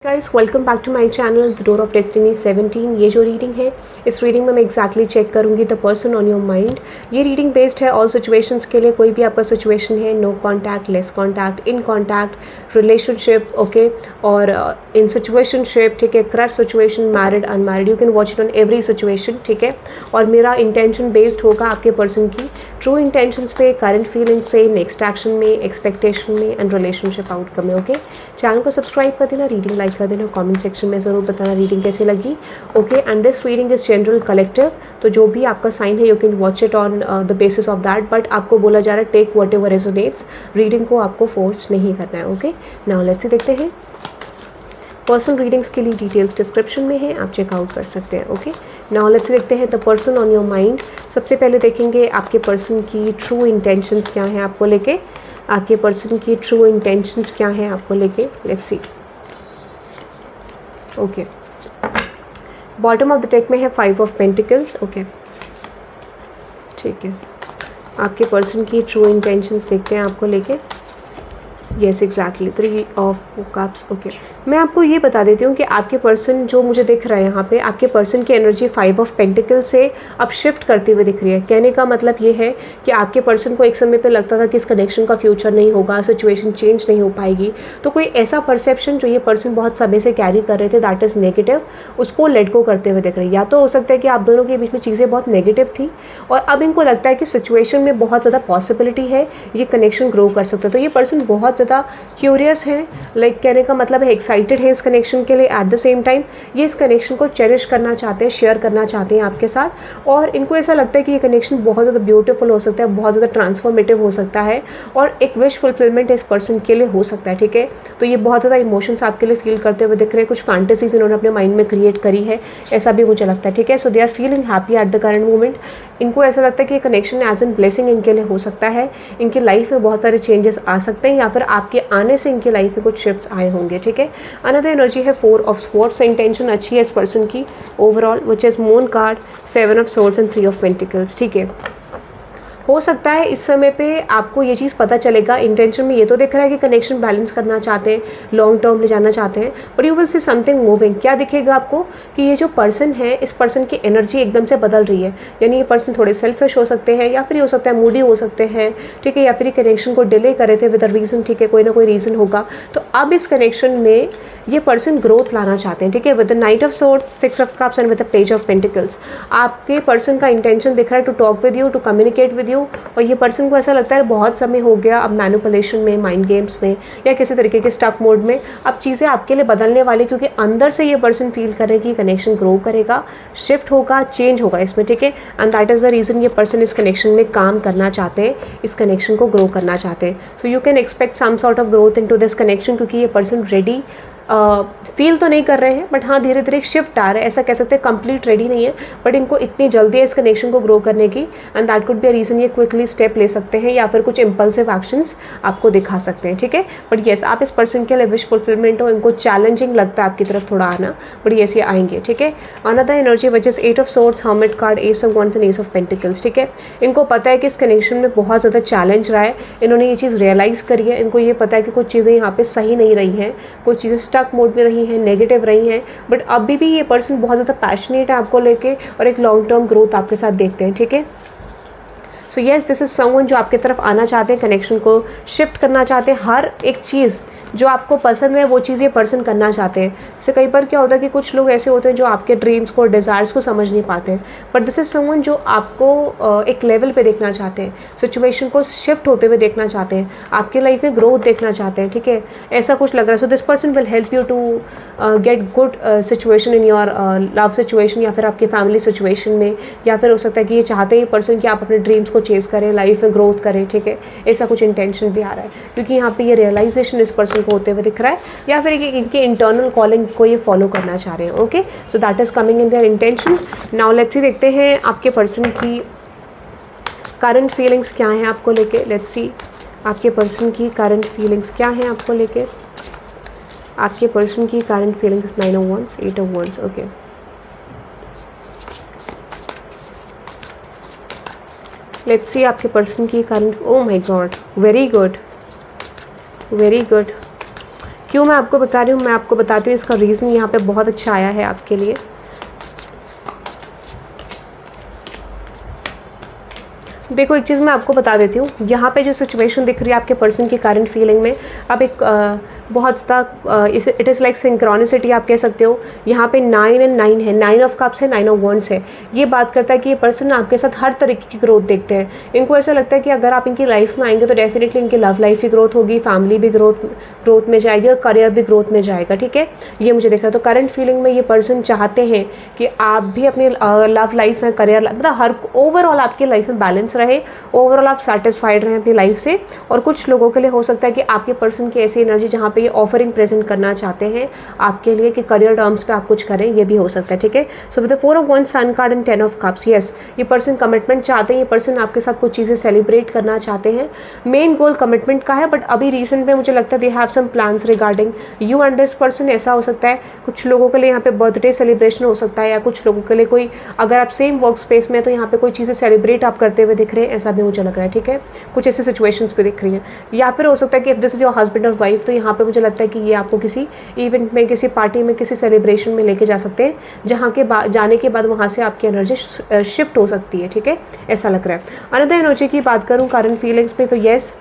Guys welcome back to my channel the door of destiny 17। ये जो reading है इस रीडिंग में मैं एग्जैक्टली चेक करूंगी the person on your mind. ये रीडिंग बेस्ड है ऑल सिचुएशंस के लिए। कोई भी आपका सिचुएशन है, no contact, less contact, in contact, relationship, okay, और इन सिचुएशनशिप, ठीक है, crush situation, married, unmarried, you can watch it on every situation, ठीक है। और मेरा इंटेंशन बेस्ड होगा आपके पर्सन की ट्रू इंटेंशंस पे, करंट फीलिंग्स पे, नेक्स्ट एक्शन में, एक्सपेक्टेशन में एंड रिलेशनशिप आउटकम में, ओके। चैनल को सब्सक्राइब कर देना, रीडिंग लाइक कर देना, कमेंट सेक्शन में ज़रूर बताना रीडिंग कैसी लगी, okay. And this reading is general collective, तो जो भी आपका साइन है you can watch it on the basis of that, but आपको बोला जा रहा है take whatever resonates. Reading को आपको फोर्स नहीं करना है, ओके। नाउ लेट्स सी देखते हैं। पर्सनल रीडिंग्स के लिए डिटेल्स डिस्क्रिप्शन में है, आप चेकआउट कर सकते हैं, ओके। नाउ लेट्स देखते हैं the person on your mind. सबसे पहले देखेंगे आपके पर्सन की ट्रू इंटेंशंस क्या हैं आपको लेके, आपके पर्सन की ट्रू इंटेंशंस क्या हैं आपको लेके। Let's see, okay. Bottom of the deck में है 5 ऑफ पेंटिकल्स, ओके, ठीक है। आपके पर्सन की ट्रू इंटेंशंस देखते हैं आपको लेके। Yes exactly 3 of cups, okay. मैं आपको ये बता देती हूँ कि आपके पर्सन जो मुझे दिख रहा है यहाँ पे, आपके पर्सन की एनर्जी 5 ऑफ पेंटिकल से अब शिफ्ट करते हुए दिख रही है। कहने का मतलब ये है कि आपके पर्सन को एक समय पे लगता था कि इस कनेक्शन का फ्यूचर नहीं होगा, सिचुएशन चेंज नहीं हो पाएगी, तो कोई ऐसा परसेप्शन जो ये पर्सन बहुत समय से कैरी कर रहे थे दैट इज़ नेगेटिव, उसको लेट गो करते हुए दिख रही है। या तो हो सकता है कि आप दोनों के बीच में चीज़ें बहुत नेगेटिव थी और अब इनको लगता है कि सिचुएशन में बहुत ज़्यादा पॉसिबिलिटी है, ये कनेक्शन ग्रो कर सकता है। तो ये पर्सन बहुत ज़्यादा क्यूरियस है, लाइक कहने का मतलब है एक्साइटेड है इस कनेक्शन के लिए। एट द सेम टाइम ये इस कनेक्शन को चेरिश करना चाहते हैं, शेयर करना चाहते हैं आपके साथ, और इनको ऐसा लगता है कि ये कनेक्शन बहुत ज़्यादा ब्यूटीफुल हो सकता है, बहुत ज़्यादा ट्रांसफॉर्मेटिव हो सकता है और एक विश फुलफिलमेंट इस पर्सन के लिए हो सकता है, ठीक है। तो ये बहुत ज़्यादा इमोशंस आपके लिए फील करते हुए दिख रहे हैं, कुछ फैंटेसीज इन्होंने अपने माइंड में क्रिएट करी है, ऐसा भी मुझे लगता है, ठीक है। So they are feeling happy at the current moment. इनको ऐसा लगता है कि ये कनेक्शन एज एन ब्लेसिंग इनके लिए हो सकता है, इनकी लाइफ में बहुत सारे चेंजेस आ सकते हैं या फिर आपके आने से इनकी लाइफ में कुछ शिफ्ट्स आए होंगे, ठीक है। अनदर एनर्जी है 4 ऑफ स्वॉर्ड्स, सो इंटेंशन अच्छी है इस पर्सन की overall, which is moon card, 7 of swords and 3 of pentacles, ठीक है। हो सकता है इस समय पे आपको ये चीज़ पता चलेगा, इंटेंशन में ये तो दिख रहा है कि कनेक्शन बैलेंस करना चाहते हैं, लॉन्ग टर्म ले जाना चाहते हैं, but you will see something moving. क्या दिखेगा आपको कि ये जो पर्सन है, इस पर्सन की एनर्जी एकदम से बदल रही है, यानी ये पर्सन थोड़े सेल्फिश हो सकते हैं या फिर ये हो सकता है मूडी हो सकते हैं, ठीक है, या फिर ये कनेक्शन को डिले कर रहे थे विद अ रीज़न, ठीक है, कोई ना कोई रीज़न होगा। तो अब इस कनेक्शन में ये पर्सन ग्रोथ लाना चाहते हैं, ठीक है, with the knight of swords, 6 of cups and with the page of pentacles. आपके पर्सन का इंटेंशन दिख रहा है to talk with you, to communicate with you, और ये पर्सन को ऐसा लगता है बहुत समय हो गया अब मैनिपुलेशन में, माइंड गेम्स में या किसी तरीके के स्टक मोड में, अब चीज़ें आपके लिए बदलने वाली, क्योंकि अंदर से ये पर्सन फील कर रहे हैं कि कनेक्शन ग्रो करेगा, शिफ्ट होगा, चेंज होगा इसमें, ठीक है। And that is the reason ये पर्सन इस कनेक्शन में काम करना चाहते हैं, इस कनेक्शन को ग्रो करना चाहते हैं। So you can expect some sort of growth in to this connection, क्योंकि ये पर्सन रेडी फील तो नहीं कर रहे हैं, बट हाँ धीरे धीरे एक शिफ्ट आ रहा है, ऐसा कह सकते हैं कंप्लीट रेडी नहीं है, बट इनको इतनी जल्दी है इस कनेक्शन को ग्रो करने की, and that could be a reason ये क्विकली स्टेप ले सकते हैं या फिर कुछ इम्पल्सिव एक्शंस आपको दिखा सकते हैं, ठीक है। बट येस, आप इस पर्सन के लिए विश फुलफिलमेंट हो, इनको चैलेंजिंग लगता है आपकी तरफ थोड़ा आना, बट येस ये आएंगे, ठीक है। Another energy which is 8 of swords, hermit card, ace of wands and ace of pentacles, ठीक है। इनको पता है कि इस कनेक्शन में बहुत ज़्यादा चैलेंज रहा है, इन्होंने ये चीज़ रियलाइज़ करी है, इनको ये पता है कि कुछ चीज़ें यहाँ पे सही नहीं रही हैं, कुछ चीज़ें स्टक मोड में रही हैं, नेगेटिव रही हैं, बट अभी भी ये पर्सन बहुत ज़्यादा पैशनेट है आपको लेके और एक लॉन्ग टर्म ग्रोथ आपके साथ देखते हैं, ठीक है। So yes, this is someone जो आपकी तरफ आना चाहते हैं, कनेक्शन को शिफ्ट करना चाहते हैं, हर एक चीज़ जो आपको पसंद है वो चीज़ ये पर्सन करना चाहते हैं। जैसे कई बार क्या होता है कि कुछ लोग ऐसे होते हैं जो आपके ड्रीम्स को, डिज़ायर्स को समझ नहीं पाते हैं, बट दिस इज समवन जो आपको एक लेवल पे देखना चाहते हैं, सिचुएशन को शिफ्ट होते हुए देखना चाहते हैं, आपके लाइफ में ग्रोथ देखना चाहते हैं, ठीक है, ऐसा कुछ लग रहा है। So this person will help you to get good situation in your love situation या फिर आपकी फैमिली सिचुएशन में, या फिर हो सकता है कि ये चाहते हैं ये पर्सन कि आप अपने ड्रीम्स को चेज करें, लाइफ में ग्रोथ करें, ठीक है, ऐसा कुछ इंटेंशन भी आ रहा है, क्योंकि यहाँ पे ये रियलाइजेशन इस पर्सन को होते हुए दिख रहा है, या फिर इनके इंटरनल कॉलिंग को ये फॉलो करना चाह रहे हैं, okay. So that is coming in their intentions. Now let's see देखते हैं आपके पर्सन की करंट फीलिंग्स क्या हैं आपको लेके। लेट्स सी आपके पर्सन की करंट फीलिंग्स क्या हैं आपको लेके, आपके पर्सन की current feelings. 9 of wands, 8 of wands, okay. Let's see आपके पर्सन की current, oh my God, very good, very good. क्यों मैं आपको बता रही हूँ, मैं आपको बताती हूँ इसका रीज़न यहाँ पे बहुत अच्छा आया है आपके लिए। देखो एक चीज़ मैं आपको बता देती हूँ, यहाँ पे जो सिचुएशन दिख रही है आपके पर्सन की करंट फीलिंग में, अब एक बहुत ज़्यादा इट इज़ लाइक सिंक्रोनिसिटी आप कह सकते हो। यहाँ पे 9 और 9 है, 9 ऑफ कप्स है, 9 ऑफ वॉन्ड्स है। ये बात करता है कि ये पर्सन आपके साथ हर तरीके की ग्रोथ देखते हैं। इनको ऐसा लगता है कि अगर आप इनकी लाइफ में आएंगे तो डेफिनेटली इनकी लव लाइफ भी ग्रोथ होगी, फैमिली भी ग्रोथ में जाएगी और करियर भी ग्रोथ में जाएगा, ठीक है। ये मुझे दिख रहा है। तो करंट फीलिंग में ये पर्सन चाहते हैं कि आप भी अपनी लव लाइफ में, करियर, मतलब हर ओवरऑल आपकी लाइफ में बैलेंस रहे, ओवरऑल आप सेटिस्फाइड रहें अपनी लाइफ से। और कुछ लोगों के लिए हो सकता है कि आपके पर्सन की ऐसी एनर्जी जहाँ पे ये ऑफरिंग प्रेजेंट करना चाहते हैं आपके लिए कि करियर टर्म्स पे आप कुछ करें, ये भी हो सकता है, ठीक है। So with the 4 of wands, sun card and 10 of cups, yes ये पर्सन कमिटमेंट चाहते हैं, ये पर्सन आपके साथ कुछ चीज़ें सेलिब्रेट करना चाहते हैं। मेन गोल कमिटमेंट का है, बट अभी रिसेंट में मुझे लगता है they have some plans regarding you and this person. ऐसा हो सकता है कुछ लोगों के लिए यहाँ पे बर्थडे सेलिब्रेशन हो सकता है, या कुछ लोगों के लिए कोई, अगर आप सेम वर्क स्पेस में तो यहाँ पे कोई चीज़ें सेलिब्रेट आप करते हुए दिख रहे हैं, ऐसा भी मुझे लग रहा है, ठीक है। कुछ ऐसी सिचुएशंस पे दिख रही है। या फिर हो सकता है कि if this is your husband और वाइफ, तो यहाँ पे मुझे लगता है कि ये आपको किसी इवेंट में, किसी पार्टी में, किसी सेलिब्रेशन में लेके जा सकते हैं, जहाँ के जाने के बाद वहाँ से आपकी एनर्जी शिफ्ट हो सकती है, ठीक है, ऐसा लग रहा है। अनदर एनर्जी की बात करूँ करंट फीलिंग्स पे, तो येस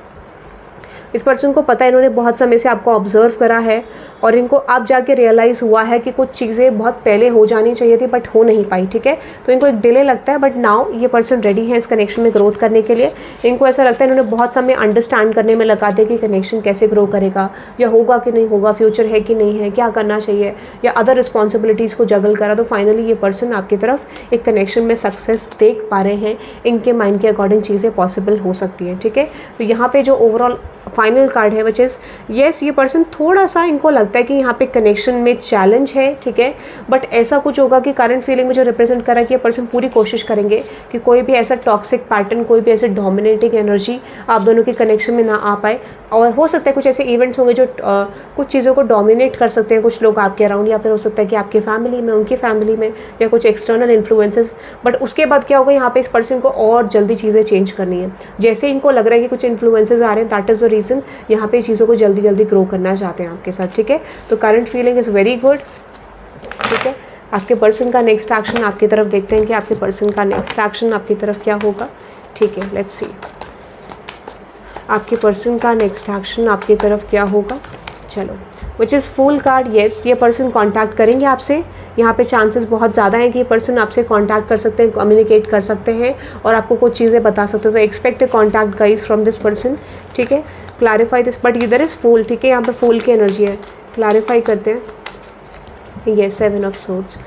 इस पर्सन को पता है, इन्होंने बहुत समय से आपको ऑब्जर्व करा है और इनको अब जाके रियलाइज़ हुआ है कि कुछ चीज़ें बहुत पहले हो जानी चाहिए थी बट हो नहीं पाई, ठीक है। तो इनको एक डिले लगता है, बट नाउ ये पर्सन रेडी है इस कनेक्शन में ग्रोथ करने के लिए। इनको ऐसा लगता है इन्होंने बहुत समय अंडरस्टैंड करने में लगा दिया कि कनेक्शन कैसे ग्रो करेगा, या होगा कि नहीं होगा, फ्यूचर है कि नहीं है, क्या करना चाहिए, या अदर रिस्पॉन्सिबिलिटीज़ को जगल करा। तो फाइनली ये पर्सन आपकी तरफ एक कनेक्शन में सक्सेस देख पा रहे हैं। इनके माइंड के अकॉर्डिंग चीज़ें पॉसिबल हो सकती हैं, ठीक है। तो यहाँ पे जो ओवरऑल फाइनल कार्ड है विच इज़ येस, ये पर्सन थोड़ा सा, इनको लगता है कि यहाँ पे कनेक्शन में चैलेंज है, ठीक है। बट ऐसा कुछ होगा कि करंट फीलिंग में जो रिप्रेजेंट करा कि ये पर्सन पूरी कोशिश करेंगे कि कोई भी ऐसा टॉक्सिक पैटर्न, कोई भी ऐसे डोमिनेटिंग एनर्जी आप दोनों के कनेक्शन में ना आ पाए। और हो सकता है कुछ ऐसे इवेंट्स होंगे जो कुछ चीज़ों को डोमिनेट कर सकते हैं कुछ लोग आपके अराउंड, या फिर हो सकता है कि आपकी फैमिली में, उनकी फैमिली में, या कुछ एक्सटर्नल इन्फ्लुएंसेस। बट उसके बाद क्या होगा, यहाँ पे इस पर्सन को और जल्दी चीज़ें चेंज करनी है। जैसे इनको लग रहा है कि कुछ इन्फ्लुएंसेस आ रहे हैं, दैट इज़ द रीज़न यहाँ पे चीज़ों को जल्दी जल्दी ग्रो करना चाहते हैं आपके साथ, ठीक है। तो current feeling is very good, ठीक है। आपके पर्सन का नेक्स्ट एक्शन आपकी तरफ देखते हैं कि आपके पर्सन का नेक्स्ट एक्शन आपकी तरफ क्या होगा, ठीक है। लेट्स सी आपके पर्सन का नेक्स्ट एक्शन आपकी तरफ क्या होगा। चलो, which is fool card, yes ये पर्सन कांटेक्ट करेंगे आपसे। यहाँ पे चांसेस बहुत ज़्यादा हैं कि ये पर्सन आपसे कांटेक्ट कर सकते हैं, कम्युनिकेट कर सकते हैं और आपको कुछ चीज़ें बता सकते हो। तो expect A contact guys from this person, ठीक है। क्लैरिफाई दिस, बट इधर इज़ फूल, ठीक है। यहाँ पे फूल की एनर्जी है, क्लैरिफाई करते हैं। ये 7 ऑफ सोर्ड्स,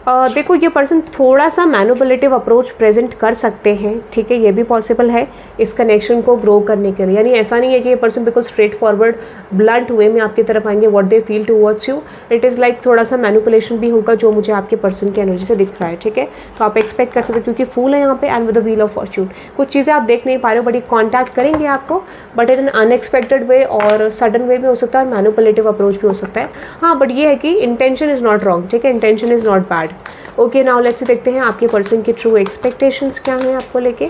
देखो ये पर्सन थोड़ा सा मैनिपुलेटिव अप्रोच प्रेजेंट कर सकते हैं, ठीक है। ये भी पॉसिबल है इस कनेक्शन को ग्रो करने के लिए। यानी ऐसा नहीं है कि ये पर्सन बिल्कुल स्ट्रेट फॉरवर्ड ब्लंट वे में आपकी तरफ आएंगे what they feel towards you. It is like थोड़ा सा मैनिपुलेशन भी होगा जो मुझे आपके पर्सन की एनर्जी से दिख रहा है, ठीक है। तो आप एक्सपेक्ट कर सकते हैं क्योंकि फूल है यहाँ पे and with the wheel of Fortune. कुछ चीज़ें आप देख नहीं पा रहे हो बट ये कॉन्टैक्ट करेंगे आपको, बट इन एन अनएक्सपेक्टेड वे और सडन वे में हो सकता है, मैनिपुलेटिव अप्रोच भी हो सकता है। हाँ, बट ये है कि इंटेंशन इज़ नॉट रॉन्ग, ठीक है। Intention is not bad. Okay, now let's देखते हैं आपके पर्सन की ट्रू एक्सपेक्टेशंस क्या हैं आपको लेके।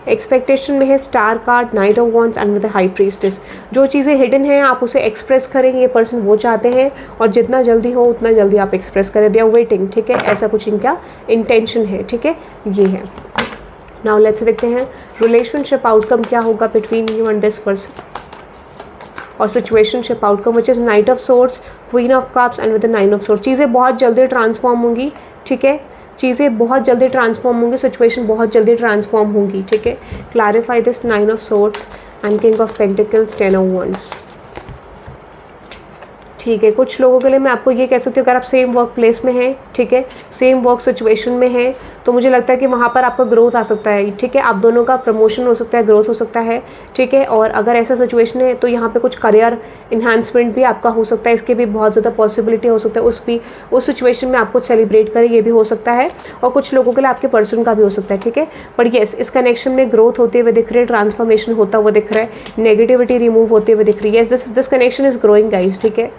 एक्सपेक्टेशन में है star card, night of wands and with the high priestess. जो चीज़ें हिडन हैं आप उसे एक्सप्रेस करेंगे, ये पर्सन वो चाहते हैं और जितना जल्दी हो उतना जल्दी आप एक्सप्रेस करें। दे आर वेटिंग, ठीक है। ऐसा कुछ इनका इंटेंशन है, ठीक है। ये है। नाउ लेट्स देखते हैं रिलेशनशिप आउटकम क्या होगा between you and this person और situationship outcome which is knight of swords, queen of cups and with the 9 of swords. चीज़ें बहुत जल्दी ट्रांसफॉर्म होंगी, ठीक है। चीज़ें बहुत जल्दी ट्रांसफॉर्म होंगी, सिचुएशन बहुत जल्दी ट्रांसफॉर्म होंगी, ठीक है। Clarify this 9 of swords and king of pentacles, 10 of wands, ठीक है। कुछ लोगों के लिए मैं आपको ये कह सकती हूँ, अगर आप सेम वर्क प्लेस में हैं, ठीक है, सेम वर्क सिचुएशन में हैं, तो मुझे लगता है कि वहाँ पर आपका ग्रोथ आ सकता है, ठीक है। आप दोनों का प्रमोशन हो सकता है, ग्रोथ हो सकता है, ठीक है। और अगर ऐसा सिचुएशन है तो यहाँ पे कुछ करियर इन्हांसमेंट भी आपका हो सकता है, इसकी भी बहुत ज़्यादा पॉसिबिलिटी हो सकता है। उस सिचुएशन में आपको सेलिब्रेट करें, ये भी हो सकता है। और कुछ लोगों के लिए आपके पर्सन का भी हो सकता है, ठीक है। बट येस, इस कनेक्शन में ग्रोथ होते हुए दिख रहे हैं, ट्रांसफॉर्मेशन होता हुआ दिख रहा है, नेगेटिविटी रिमूव होते हुए दिख रही है। This connection is growing guys, ठीक है।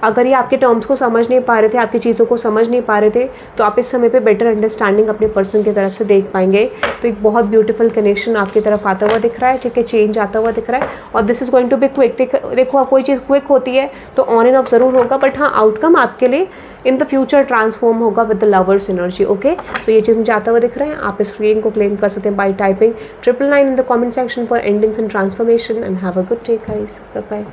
अगर ये आपके टर्म्स को समझ नहीं पा रहे थे, आपकी चीज़ों को समझ नहीं पा रहे थे, तो आप इस समय पे बेटर अंडरस्टैंडिंग अपने पर्सन की तरफ से देख पाएंगे। तो एक बहुत ब्यूटीफुल कनेक्शन आपकी तरफ आता हुआ दिख रहा है, ठीक है, चेंज आता हुआ दिख रहा है, और this is going to be quick. देखो कोई चीज़ क्विक होती है तो ऑन एंड ऑफ ज़रूर होगा, बट हाँ आउटकम आपके लिए इन द फ्यूचर ट्रांसफॉर्म होगा with the lovers energy. Okay, so ये चीज़ मुझे आता हुआ दिख रहा है। आप इस रीडिंग को क्लेम कर सकते हैं by typing 999 in the comment section for endings and transformation, and have a good day guys, bye bye.